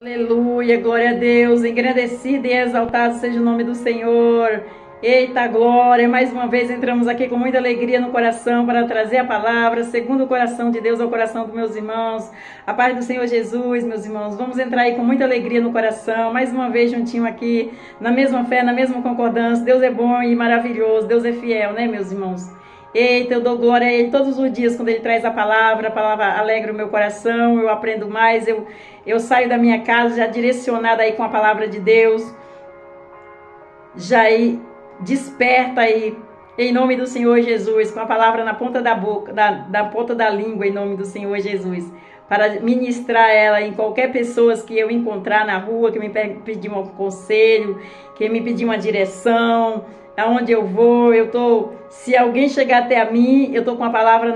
Aleluia, glória a Deus, engrandecido e exaltado seja o nome do Senhor. Eita glória, mais uma vez entramos aqui com muita alegria no coração para trazer a palavra, segundo o coração de Deus ao coração dos meus irmãos. A paz do Senhor Jesus, meus irmãos, vamos entrar aí com muita alegria no coração, mais uma vez juntinho aqui, na mesma fé, na mesma concordância. Deus é bom e maravilhoso, Deus é fiel, né, meus irmãos? Eita, eu dou glória a Ele todos os dias quando Ele traz a palavra alegra o meu coração, eu aprendo mais, eu saio da minha casa já direcionada aí com a palavra de Deus, já aí desperta aí, em nome do Senhor Jesus, com a palavra na ponta da boca, da ponta da língua, em nome do Senhor Jesus, para ministrar ela em qualquer pessoa que eu encontrar na rua, que me pedir um conselho, que me pedir uma direção, aonde eu vou, se alguém chegar até a mim, eu tô com a palavra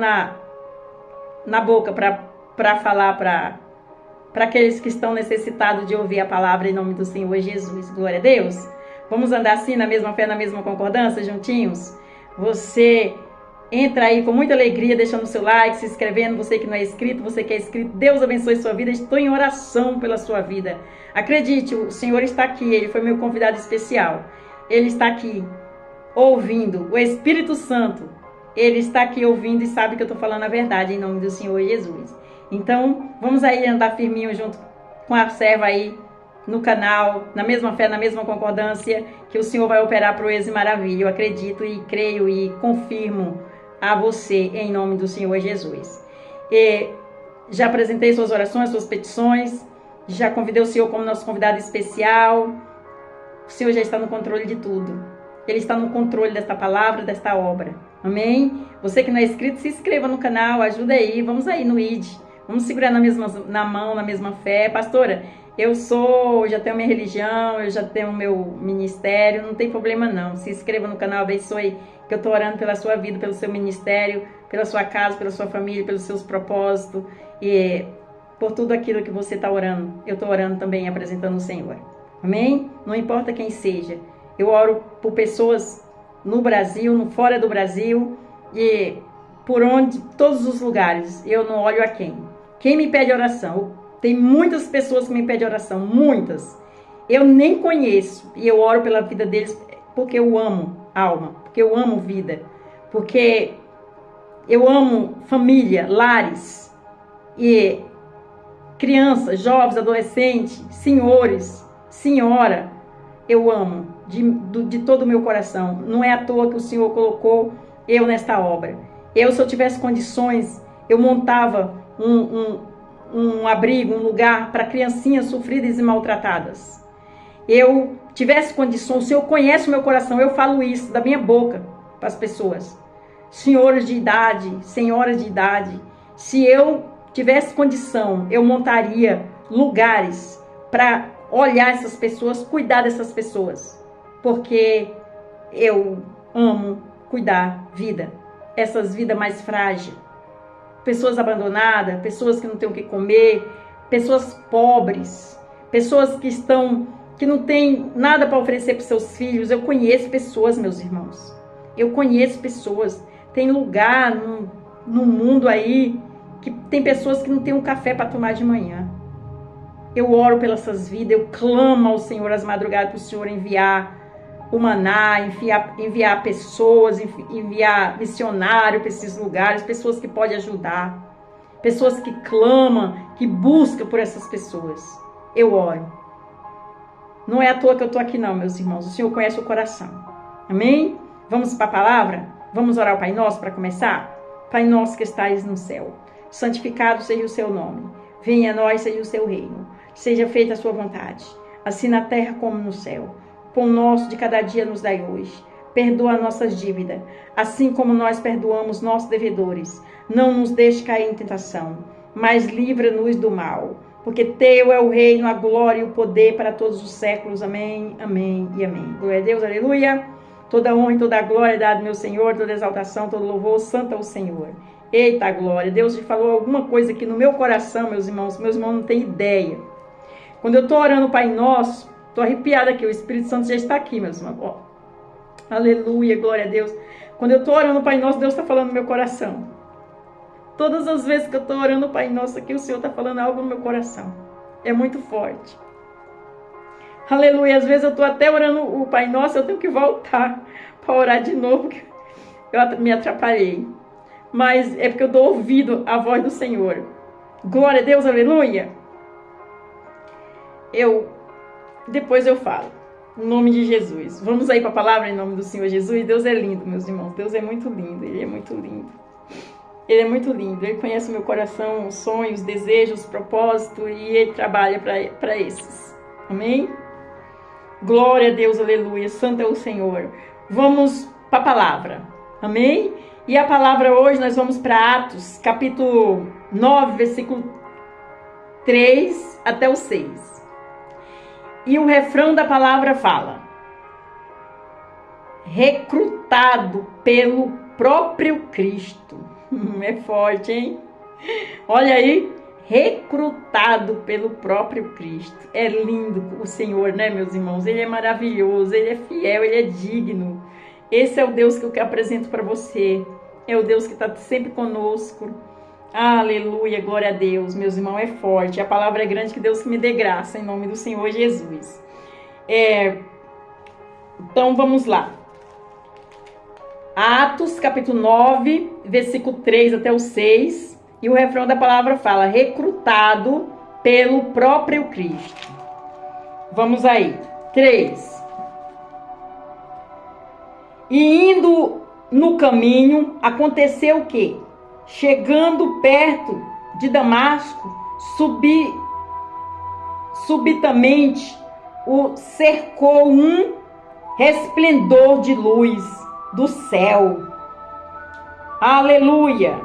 na boca para falar para aqueles que estão necessitados de ouvir a palavra em nome do Senhor Jesus. Glória a Deus. Vamos andar assim na mesma fé, na mesma concordância, juntinhos? Você entra aí com muita alegria, deixando o seu like, se inscrevendo, você que não é inscrito, você que é inscrito, Deus abençoe sua vida, estou em oração pela sua vida. Acredite, o Senhor está aqui, Ele foi meu convidado especial. Ele está aqui ouvindo, o Espírito Santo, Ele está aqui ouvindo e sabe que eu estou falando a verdade em nome do Senhor Jesus. Então, vamos aí andar firminho junto com a serva aí no canal, na mesma fé, na mesma concordância, que o Senhor vai operar proeza e maravilha. Eu acredito e creio e confirmo a você em nome do Senhor Jesus. E já apresentei suas orações, suas petições, já convidei o Senhor como nosso convidado especial. O Senhor já está no controle de tudo. Ele está no controle desta palavra, desta obra. Amém? Você que não é inscrito, se inscreva no canal, ajuda aí, vamos aí no ID. Vamos segurar na mão, na mesma fé. Pastora, eu já tenho minha religião, eu já tenho meu ministério, não tem problema não. Se inscreva no canal, abençoe, que eu estou orando pela sua vida, pelo seu ministério, pela sua casa, pela sua família, pelos seus propósitos e por tudo aquilo que você está orando. Eu estou orando também, apresentando o Senhor. Amém? Não importa quem seja. Eu oro por pessoas no Brasil, fora do Brasil e por todos os lugares. Eu não olho a quem. Quem me pede oração? Tem muitas pessoas que me pedem oração, muitas. Eu nem conheço e eu oro pela vida deles porque eu amo alma, porque eu amo vida, porque eu amo família, lares e crianças, jovens, adolescentes, senhores, senhora. Eu amo de todo o meu coração. Não é à toa que o Senhor colocou eu nesta obra. Se eu tivesse condições, eu montava um abrigo, um lugar para criancinhas sofridas e maltratadas. Eu tivesse condições, o Senhor conhece o meu coração, eu falo isso da minha boca para as pessoas. Senhores de idade, senhoras de idade, se eu tivesse condição, eu montaria lugares para olhar essas pessoas, cuidar dessas pessoas, porque eu amo cuidar vida, essas vidas mais frágeis, pessoas abandonadas, pessoas que não têm o que comer, pessoas pobres, pessoas que não têm nada para oferecer para seus filhos. Eu conheço pessoas, meus irmãos, eu conheço pessoas, tem lugar no mundo aí que tem pessoas que não têm um café para tomar de manhã. Eu oro pelas essas vidas, eu clamo ao Senhor às madrugadas para o Senhor enviar o maná, enviar pessoas, enviar missionário para esses lugares, pessoas que podem ajudar, pessoas que clamam, que buscam por essas pessoas. Eu oro. Não é à toa que eu estou aqui não, meus irmãos, o Senhor conhece o coração. Amém? Vamos para a palavra? Vamos orar o Pai Nosso para começar? Pai Nosso que estais no céu, santificado seja o seu nome. Venha a nós, seja o seu reino. Seja feita a sua vontade, assim na terra como no céu. Pão nosso de cada dia nos dai hoje. Perdoa nossas dívidas, assim como nós perdoamos nossos devedores. Não nos deixe cair em tentação, mas livra-nos do mal. Porque teu é o reino, a glória e o poder para todos os séculos. Amém, amém e amém. Glória a Deus, aleluia. Toda honra e toda glória é dada, meu Senhor, toda exaltação, todo louvor, santo é o Senhor. Eita glória, Deus te falou alguma coisa aqui no meu coração, meus irmãos não têm ideia. Quando eu estou orando o Pai Nosso, estou arrepiada aqui, o Espírito Santo já está aqui, meus irmãos. Ó, aleluia, glória a Deus. Quando eu estou orando o Pai Nosso, Deus está falando no meu coração. Todas as vezes que eu estou orando o Pai Nosso aqui, o Senhor está falando algo no meu coração. É muito forte. Aleluia. Às vezes eu estou até orando o Pai Nosso, eu tenho que voltar para orar de novo, porque eu me atrapalhei. Mas é porque eu dou ouvido à voz do Senhor. Glória a Deus, aleluia. Depois eu falo. Em nome de Jesus. Vamos aí para a palavra em nome do Senhor Jesus. Deus é lindo, meus irmãos. Deus é muito lindo. Ele é muito lindo. Ele é muito lindo. Ele conhece o meu coração, os sonhos, os desejos, os propósitos. E Ele trabalha para esses. Amém? Glória a Deus, aleluia. Santo é o Senhor. Vamos para a palavra. Amém? E a palavra hoje nós vamos para Atos, capítulo 9, versículo 3 até o 6. E o refrão da palavra fala: recrutado pelo próprio Cristo. É forte, hein? Olha aí, recrutado pelo próprio Cristo. É lindo o Senhor, né, meus irmãos? Ele é maravilhoso, Ele é fiel, Ele é digno. Esse é o Deus que eu apresento para você. É o Deus que está sempre conosco. Aleluia, glória a Deus. Meus irmãos, é forte. A palavra é grande, que Deus me dê graça, em nome do Senhor Jesus. Então, vamos lá. Atos, capítulo 9, versículo 3 até o 6. E o refrão da palavra fala: recrutado pelo próprio Cristo. Vamos aí. 3. E indo no caminho, aconteceu o quê? Chegando perto de Damasco, subitamente o cercou um resplendor de luz do céu. Aleluia!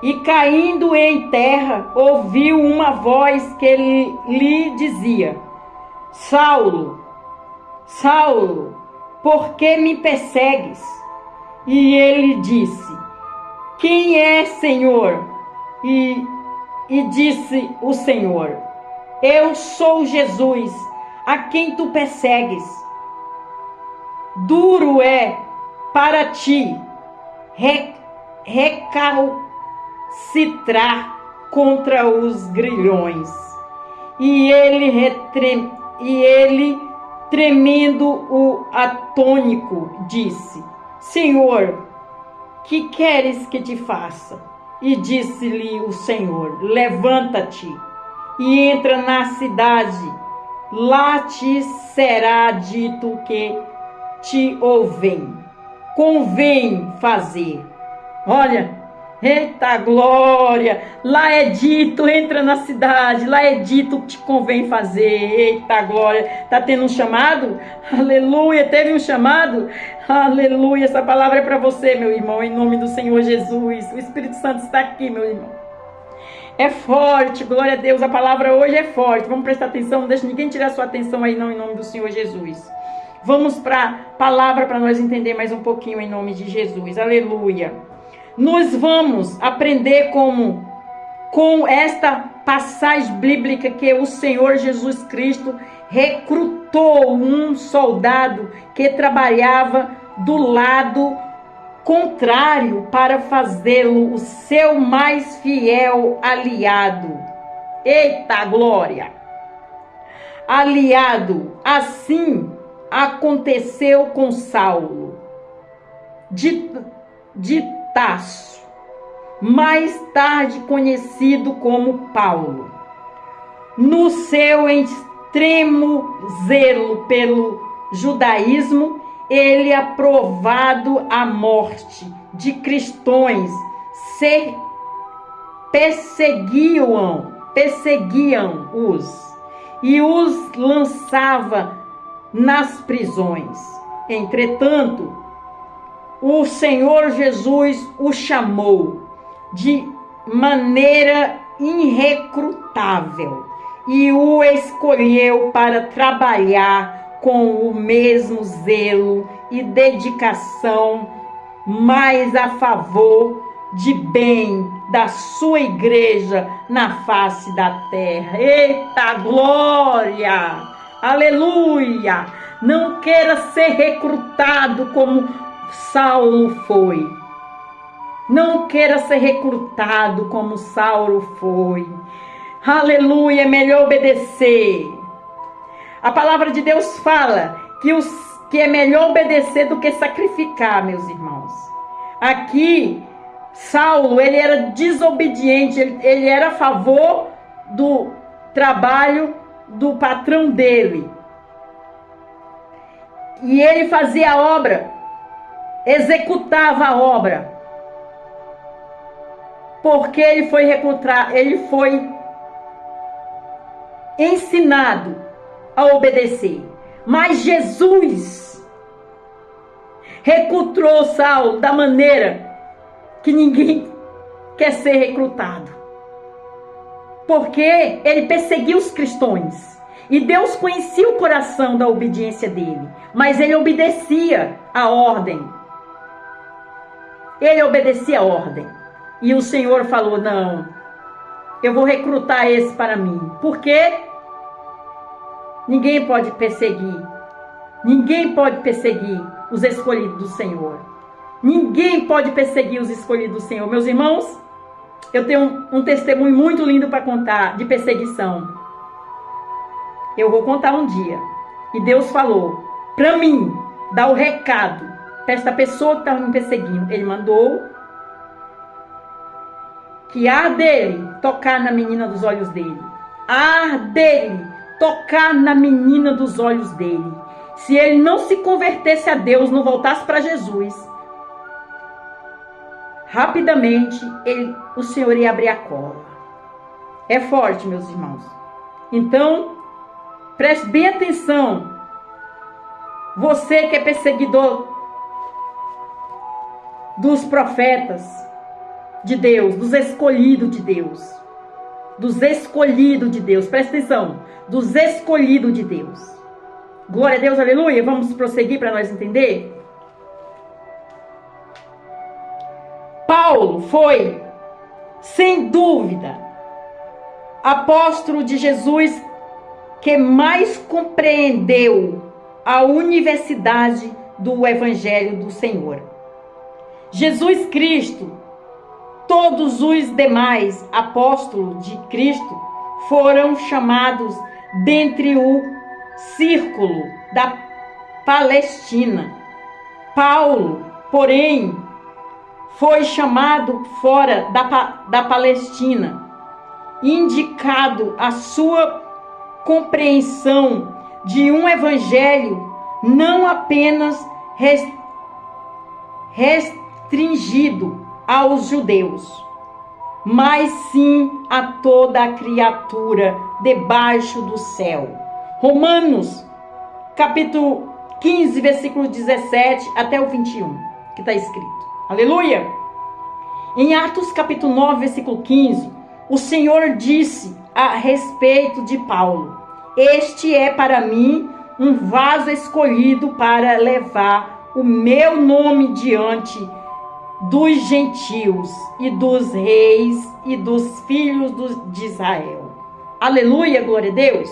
E caindo em terra, ouviu uma voz que lhe dizia: Saulo, Saulo, por que me persegues? E ele disse: quem é, Senhor? E disse o Senhor: eu sou Jesus, a quem tu persegues. Duro é para ti recalcitrar contra os grilhões. E ele, tremendo o atônico, disse: Senhor, que queres que te faça? E disse-lhe o Senhor: levanta-te e entra na cidade, lá te será dito que te convém fazer. Olha, eita glória, lá é dito, entra na cidade, lá é dito que te convém fazer. Eita glória, tá tendo um chamado? Aleluia, teve um chamado? Aleluia, essa palavra é para você, meu irmão, em nome do Senhor Jesus. O Espírito Santo está aqui, meu irmão. É forte, glória a Deus, a palavra hoje é forte. Vamos prestar atenção, não deixe ninguém tirar sua atenção aí não, em nome do Senhor Jesus. Vamos para a palavra para nós entender mais um pouquinho em nome de Jesus. Aleluia. Nós vamos aprender com esta passagem bíblica que o Senhor Jesus Cristo recrutou um soldado que trabalhava do lado contrário para fazê-lo o seu mais fiel aliado. Eita glória! Aliado. Assim aconteceu com Saulo de Tarso, mais tarde conhecido como Paulo. No seu extremo zelo pelo judaísmo, ele aprovado a morte de cristãos, perseguiam-os e os lançava nas prisões. Entretanto, o Senhor Jesus o chamou de maneira irrecrutável e o escolheu para trabalhar com o mesmo zelo e dedicação, mais a favor de bem da sua igreja na face da terra. Eita glória! Aleluia! Não queira ser recrutado como Saulo foi. Não queira ser recrutado como Saulo foi. Aleluia, é melhor obedecer. A palavra de Deus fala que é melhor obedecer do que sacrificar, meus irmãos. Aqui, Saulo, ele era desobediente, ele era a favor do trabalho do patrão dele. E ele fazia a obra, executava a obra. Porque ele foi ensinado a obedecer. Mas Jesus recrutou Saulo da maneira que ninguém quer ser recrutado. Porque ele perseguiu os cristãos. E Deus conhecia o coração da obediência dele. Mas ele obedecia a ordem. Ele obedecia a ordem. E o Senhor falou, não, eu vou recrutar esse para mim. Por quê? Ninguém pode perseguir. Ninguém pode perseguir os escolhidos do Senhor. Ninguém pode perseguir os escolhidos do Senhor. Meus irmãos, eu tenho um testemunho muito lindo para contar de perseguição. Eu vou contar um dia. E Deus falou para mim, dar o recado para esta pessoa que estava me perseguindo. Ele mandou que ar dele tocar na menina dos olhos dele. Ar dele tocar na menina dos olhos dele. Se ele não se convertesse a Deus, não voltasse para Jesus, rapidamente o Senhor ia abrir a cola. É forte, meus irmãos. Então, preste bem atenção. Você que é perseguidor dos profetas de Deus, dos escolhidos de Deus. Dos escolhidos de Deus. Presta atenção. Dos escolhidos de Deus. Glória a Deus, aleluia. Vamos prosseguir para nós entender. Paulo foi, sem dúvida, apóstolo de Jesus que mais compreendeu a universidade do Evangelho do Senhor. Jesus Cristo, todos os demais apóstolos de Cristo foram chamados dentre o círculo da Palestina. Paulo, porém, foi chamado fora da Palestina, indicado a sua compreensão de um evangelho não apenas restringido aos judeus, mas sim a toda a criatura debaixo do céu. Romanos, capítulo 15, versículo 17 até o 21, que está escrito. Aleluia! Em Atos, capítulo 9, versículo 15, o Senhor disse a respeito de Paulo: este é para mim um vaso escolhido para levar o meu nome diante dos gentios e dos reis e dos filhos de Israel. Aleluia, glória a Deus.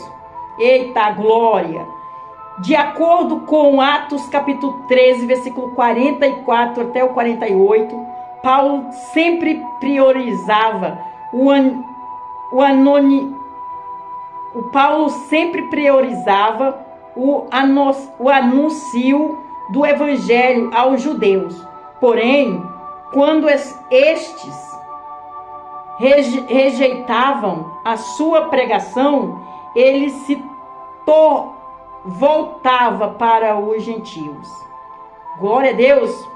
Eita, glória. De acordo com Atos capítulo 13, versículo 44 até o 48, Paulo sempre priorizava o anúncio do evangelho aos judeus. Porém, quando estes rejeitavam a sua pregação, ele se voltava para os gentios. Glória a Deus.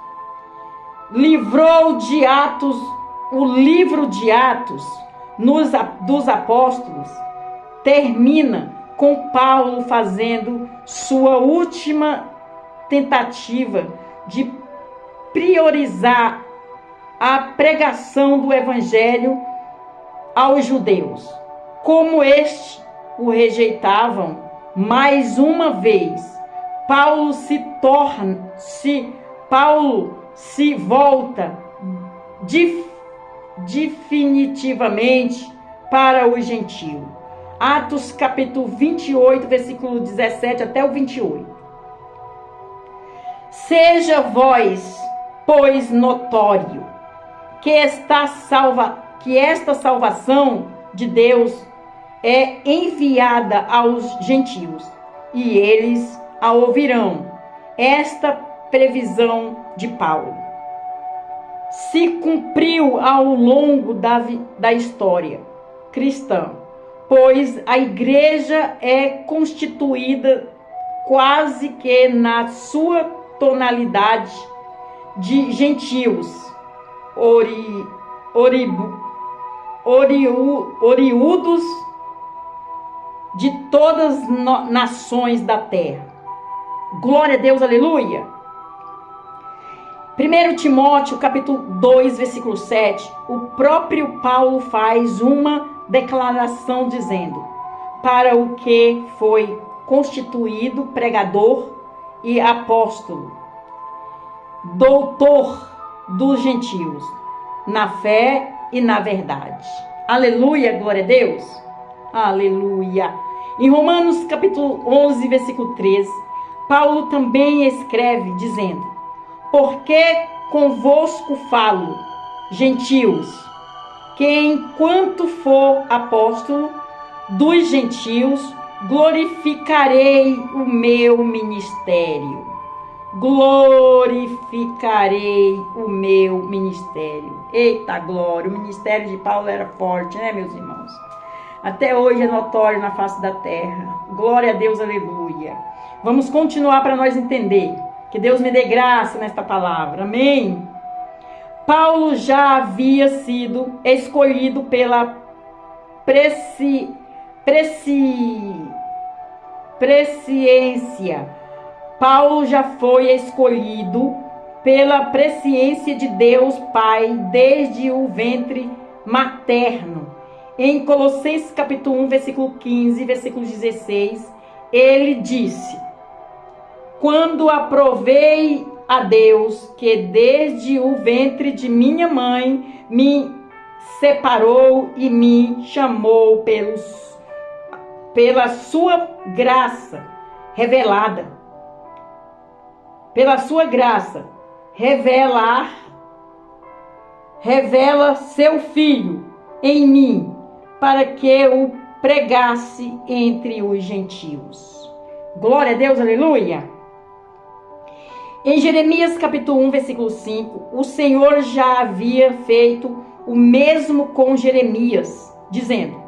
Livrou de Atos, o livro de Atos dos apóstolos termina com Paulo fazendo sua última tentativa de priorizar a pregação do evangelho aos judeus. Como estes o rejeitavam, mais uma vez, Paulo se volta definitivamente para o gentio. Atos capítulo 28, versículo 17 até o 28. Seja vós, pois, notório que esta salvação de Deus é enviada aos gentios, e eles a ouvirão. Esta previsão de Paulo se cumpriu ao longo da história cristã, pois a igreja é constituída quase que na sua tonalidade de gentios, oriundos de todas as nações da terra. Glória a Deus, aleluia. 1 Timóteo, capítulo 2, versículo 7, o próprio Paulo faz uma declaração dizendo: para o que foi constituído pregador e apóstolo, doutor dos gentios, na fé e na verdade. Aleluia, glória a Deus. Aleluia. Em Romanos capítulo 11, versículo 13, Paulo também escreve dizendo: porque convosco falo, gentios, que enquanto for apóstolo dos gentios, glorificarei o meu ministério. Glorificarei o meu ministério. Eita glória, o ministério de Paulo era forte, né, meus irmãos? Até hoje é notório na face da terra. Glória a Deus, aleluia. Vamos continuar para nós entender. Que Deus me dê graça nesta palavra. Amém? Paulo já havia sido escolhido pela presciência. Paulo já foi escolhido pela presciência de Deus Pai desde o ventre materno. Em Colossenses capítulo 1, versículo 15, versículo 16, ele disse: quando aprovei a Deus, que desde o ventre de minha mãe me separou e me chamou pela sua graça revelada. Pela sua graça, revela seu Filho em mim, para que eu pregasse entre os gentios. Glória a Deus, aleluia. Em Jeremias capítulo 1, versículo 5, o Senhor já havia feito o mesmo com Jeremias, dizendo: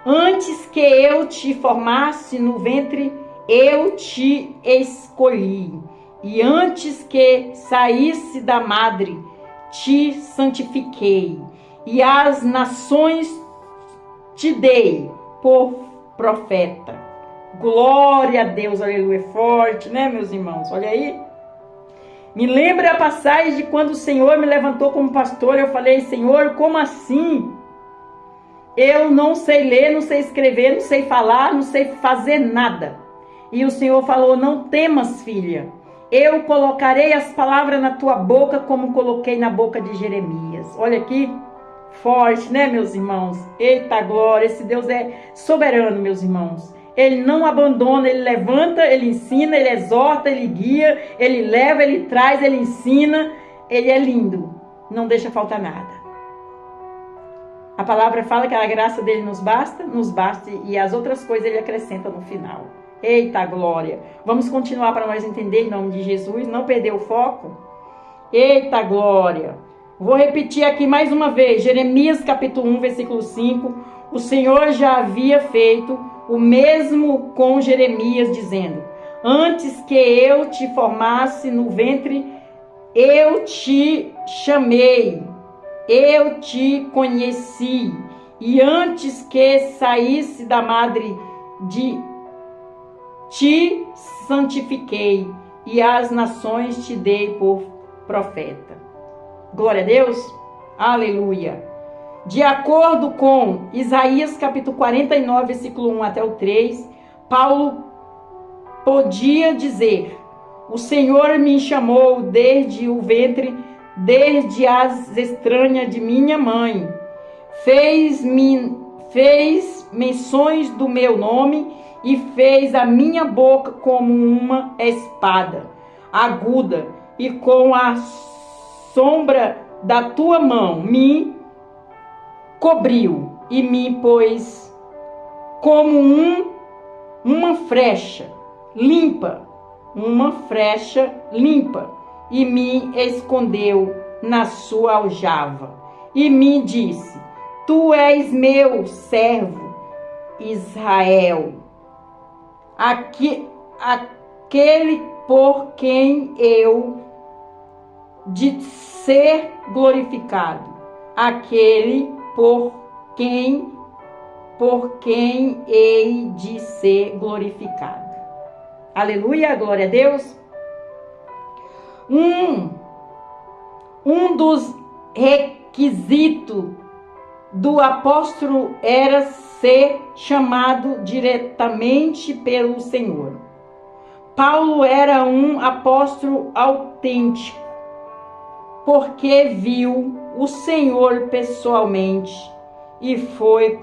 antes que eu te formasse no ventre, eu te escolhi. E antes que saísse da madre, te santifiquei. E as nações te dei por profeta. Glória a Deus, aleluia. Forte, né, meus irmãos? Olha aí. Me lembra a passagem de quando o Senhor me levantou como pastor. Eu falei: Senhor, como assim? Eu não sei ler, não sei escrever, não sei falar, não sei fazer nada. E o Senhor falou: não temas, filha. Eu colocarei as palavras na tua boca como coloquei na boca de Jeremias. Olha aqui, forte, né, meus irmãos? Eita glória, esse Deus é soberano, meus irmãos. Ele não abandona, ele levanta, ele ensina, ele exorta, ele guia, ele leva, ele traz, ele ensina. Ele é lindo, não deixa faltar nada. A palavra fala que a graça dele nos basta e as outras coisas ele acrescenta no final. Eita glória! Vamos continuar para nós entender em nome de Jesus, não perder o foco. Eita glória! Vou repetir aqui mais uma vez, Jeremias capítulo 1, versículo 5. O Senhor já havia feito o mesmo com Jeremias, dizendo: antes que eu te formasse no ventre, eu te chamei, eu te conheci. E antes que saísse da madre, te santifiquei, e as nações te dei por profeta. Glória a Deus, aleluia. De acordo com Isaías capítulo 49, versículo 1 até o 3, Paulo podia dizer: o Senhor me chamou desde o ventre, desde as entranhas de minha mãe. Fez menções do meu nome e fez a minha boca como uma espada aguda, e com a sombra da tua mão me cobriu e me pôs como uma flecha limpa, e me escondeu na sua aljava, e me disse: Tu és meu servo Israel, aquele por quem eu de ser glorificado, aquele por quem hei de ser glorificado. Aleluia, glória a Deus. Um dos requisitos do apóstolo era ser chamado diretamente pelo Senhor. Paulo era um apóstolo autêntico, porque viu o Senhor pessoalmente e foi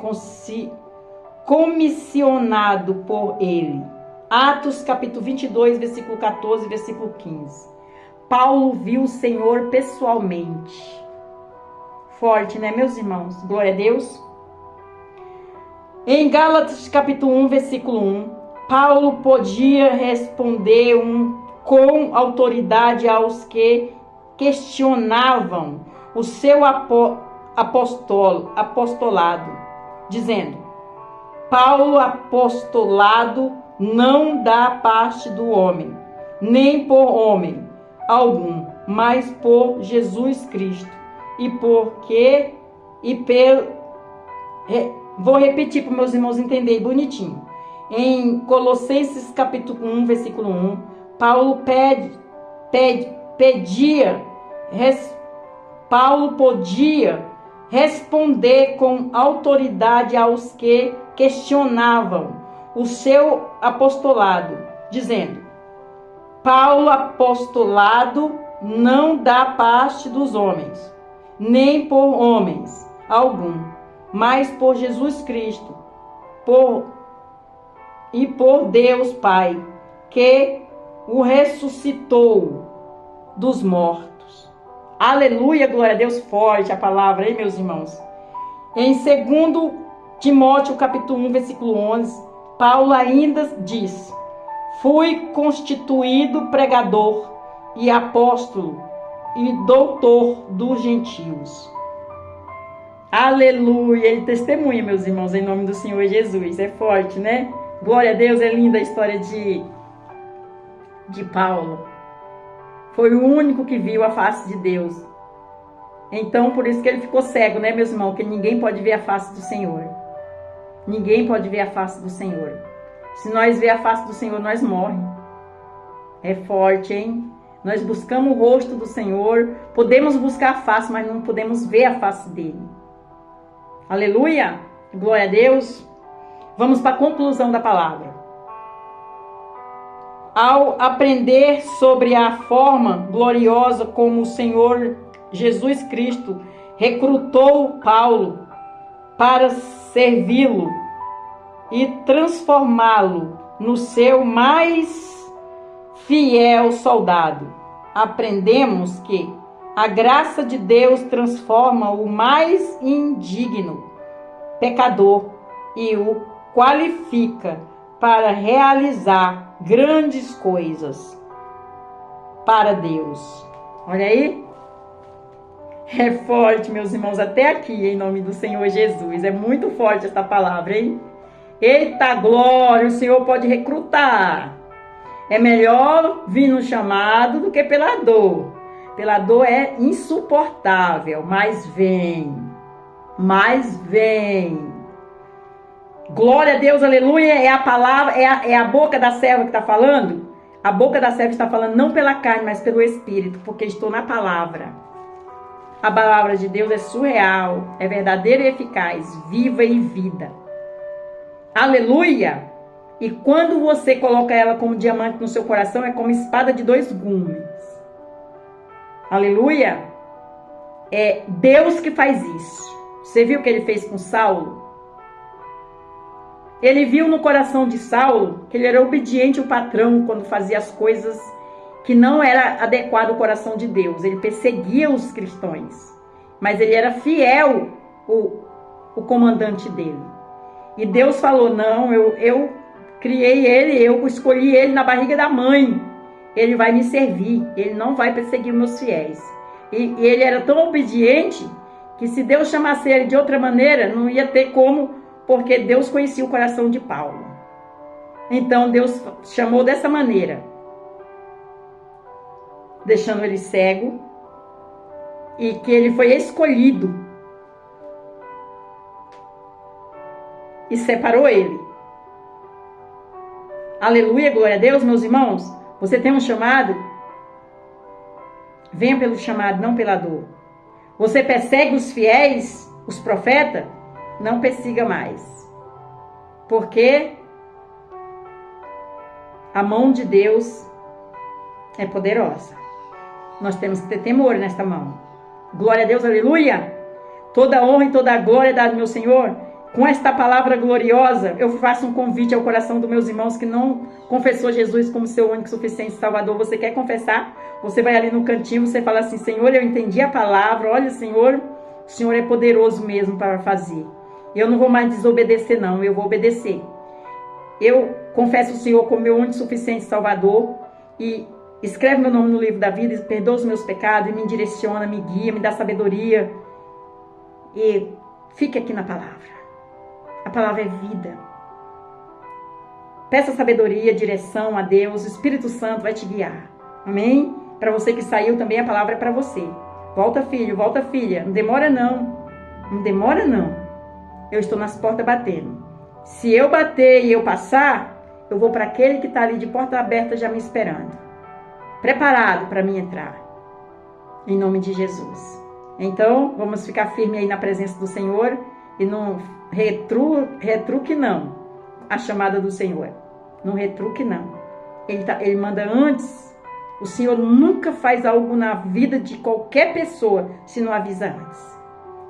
comissionado por ele. Atos capítulo 22, versículo 14, versículo 15. Paulo viu o Senhor pessoalmente. Forte, né, meus irmãos? Glória a Deus. Em Gálatas capítulo 1, versículo 1, Paulo podia responder com autoridade aos que questionavam o seu apostolado, dizendo: Paulo, apostolado não da parte do homem, nem por homem algum, mas por Jesus Cristo. Vou repetir para meus irmãos entenderem bonitinho. Em Colossenses capítulo 1, versículo 1, Paulo podia responder com autoridade aos que questionavam o seu apostolado, dizendo: Paulo, apostolado não da parte dos homens, nem por homens algum, mas por Jesus Cristo, por Deus Pai, que o ressuscitou dos mortos. Aleluia, glória a Deus, forte a palavra, hein, meus irmãos? Em 2 Timóteo capítulo 1, versículo 11, Paulo ainda diz: Fui constituído pregador e apóstolo e doutor dos gentios. Aleluia, ele testemunha, meus irmãos, em nome do Senhor Jesus. É forte, né? Glória a Deus, é linda a história de Paulo. Foi o único que viu a face de Deus. Então, por isso que ele ficou cego, né, meus irmãos? Porque ninguém pode ver a face do Senhor. Ninguém pode ver a face do Senhor. Se nós ver a face do Senhor, nós morremos. É forte, hein? Nós buscamos o rosto do Senhor. Podemos buscar a face, mas não podemos ver a face dele. Aleluia! Glória a Deus! Vamos para a conclusão da palavra. Ao aprender sobre a forma gloriosa como o Senhor Jesus Cristo recrutou Paulo para servi-lo e transformá-lo no seu mais fiel soldado, aprendemos que a graça de Deus transforma o mais indigno pecador e o qualifica para realizar grandes coisas para Deus. Olha aí. É forte, meus irmãos, até aqui, em nome do Senhor Jesus. É muito forte esta palavra, hein? Eita glória, o Senhor pode recrutar. É melhor vir no chamado do que pela dor. Pela dor é insuportável, mas vem. Glória a Deus, aleluia. É a palavra, é a boca da serva que está falando. A boca da serva está falando não pela carne, mas pelo Espírito, porque estou na palavra. A palavra de Deus é surreal, é verdadeira e eficaz, viva e vida. Aleluia! E quando você coloca ela como diamante no seu coração, é como espada de 2 gumes. Aleluia! É Deus que faz isso. Você viu o que ele fez com Saulo? Ele viu no coração de Saulo que ele era obediente ao patrão quando fazia as coisas que não era adequado ao coração de Deus. Ele perseguia os cristãos, mas ele era fiel o comandante dele. E Deus falou, não, eu criei ele, eu escolhi ele na barriga da mãe. Ele vai me servir, ele não vai perseguir meus fiéis. E ele era tão obediente que se Deus chamasse ele de outra maneira, não ia ter como, porque Deus conhecia o coração de Paulo. Então Deus chamou dessa maneira, deixando ele cego, e que ele foi escolhido e separou ele. Aleluia, glória a Deus, meus irmãos. Você tem um chamado? Venha pelo chamado, não pela dor. Você persegue os fiéis, os profetas? Não persiga mais. Porque a mão de Deus é poderosa. Nós temos que ter temor nesta mão. Glória a Deus, aleluia. Toda honra e toda glória dada ao meu Senhor. Com esta palavra gloriosa, eu faço um convite ao coração dos meus irmãos que não confessou Jesus como seu único, suficiente Salvador. Você quer confessar? Você vai ali no cantinho, você fala assim, Senhor, eu entendi a palavra. Olha, Senhor, o Senhor é poderoso mesmo para fazer. Eu não vou mais desobedecer, não. Eu vou obedecer. Eu confesso o Senhor como meu único, suficiente Salvador. E escreve meu nome no livro da vida, perdoa os meus pecados, e me direciona, me guia, me dá sabedoria. E fique aqui na palavra. A palavra é vida. Peça sabedoria, direção a Deus. O Espírito Santo vai te guiar. Amém? Para você que saiu também, a palavra é para você. Volta, filho, volta, filha. Não demora, não. Não demora, não. Eu estou nas portas batendo. Se eu bater e eu passar, eu vou para aquele que está ali de porta aberta já me esperando. Preparado para mim entrar. Em nome de Jesus. Então, vamos ficar firme aí na presença do Senhor e não retruque não a chamada do Senhor. Não retruque não. Ele manda antes. O Senhor nunca faz algo na vida de qualquer pessoa se não avisa antes.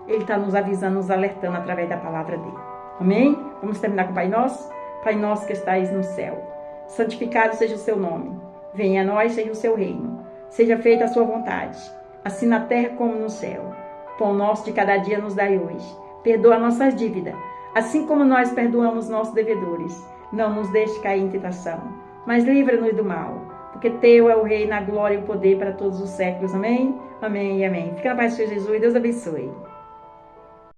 Ele está nos avisando, nos alertando através da palavra dele. Amém? Vamos terminar com o Pai Nosso? Pai Nosso que estais no céu. Santificado seja o seu nome. Venha a nós, seja o seu reino. Seja feita a sua vontade. Assim na terra como no céu. Pão nosso de cada dia nos dai hoje. Perdoa nossas dívidas, assim como nós perdoamos nossos devedores. Não nos deixe cair em tentação, mas livra-nos do mal. Porque teu é o reino, a glória e o poder para todos os séculos. Amém? Amém e amém. Fica na paz de Jesus e Deus abençoe.